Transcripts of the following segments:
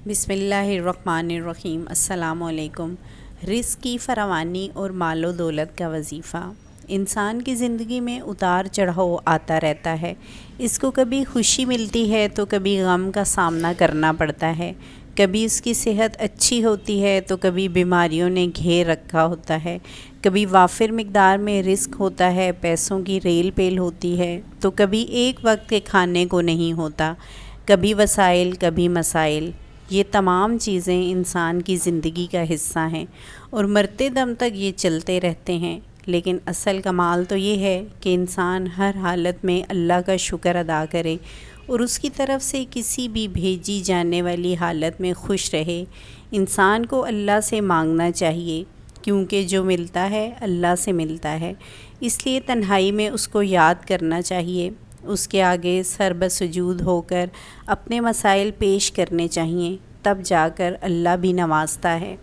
بسم اللہ الرحمن الرحیم۔ السلام علیکم۔ رزق کی فراوانی اور مال و دولت کا وظیفہ انسان کی زندگی میں اتار چڑھاؤ آتا رہتا ہے۔ اس کو کبھی خوشی ملتی ہے تو کبھی غم کا سامنا کرنا پڑتا ہے، کبھی اس کی صحت اچھی ہوتی ہے تو کبھی بیماریوں نے گھیر رکھا ہوتا ہے، کبھی وافر مقدار میں رزق ہوتا ہے، پیسوں کی ریل پیل ہوتی ہے تو کبھی ایک وقت کے کھانے کو نہیں ہوتا، کبھی وسائل کبھی مسائل۔ یہ تمام چیزیں انسان کی زندگی کا حصہ ہیں اور مرتے دم تک یہ چلتے رہتے ہیں، لیکن اصل کمال تو یہ ہے کہ انسان ہر حالت میں اللہ کا شکر ادا کرے اور اس کی طرف سے کسی بھی بھیجی جانے والی حالت میں خوش رہے۔ انسان کو اللہ سے مانگنا چاہیے، کیونکہ جو ملتا ہے اللہ سے ملتا ہے، اس لیے تنہائی میں اس کو یاد کرنا چاہیے، اس کے آگے سر بسجود ہو کر اپنے مسائل پیش کرنے چاہیے، تب جا کر اللہ بھی نوازتا ہے۔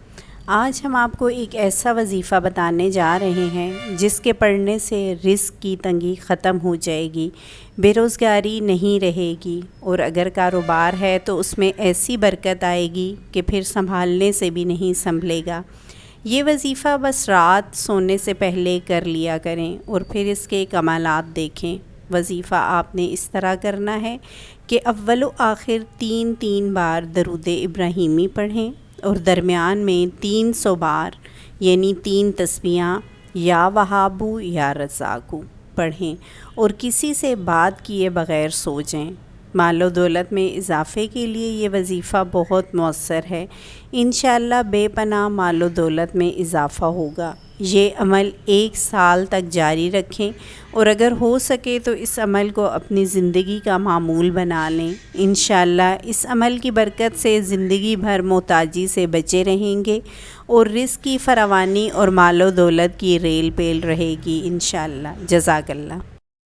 آج ہم آپ کو ایک ایسا وظیفہ بتانے جا رہے ہیں جس کے پڑھنے سے رزق کی تنگی ختم ہو جائے گی، بے روزگاری نہیں رہے گی، اور اگر کاروبار ہے تو اس میں ایسی برکت آئے گی کہ پھر سنبھالنے سے بھی نہیں سنبھلے گا۔ یہ وظیفہ بس رات سونے سے پہلے کر لیا کریں اور پھر اس کے کمالات دیکھیں۔ وظیفہ آپ نے اس طرح کرنا ہے کہ اول و آخر 3 بار درود ابراہیمی پڑھیں اور درمیان میں 300 بار یعنی 3 تسبیحاں یا وہابو یا رزاقو پڑھیں اور کسی سے بات کیے بغیر سو جائیں۔ مال و دولت میں اضافے کے لیے یہ وظیفہ بہت مؤثر ہے۔ انشاءاللہ بے پناہ مال و دولت میں اضافہ ہوگا۔ یہ عمل 1 سال تک جاری رکھیں اور اگر ہو سکے تو اس عمل کو اپنی زندگی کا معمول بنا لیں۔ انشاءاللہ اس عمل کی برکت سے زندگی بھر محتاجی سے بچے رہیں گے اور رزق کی فراوانی اور مال و دولت کی ریل پیل رہے گی انشاءاللہ۔ جزاک اللہ۔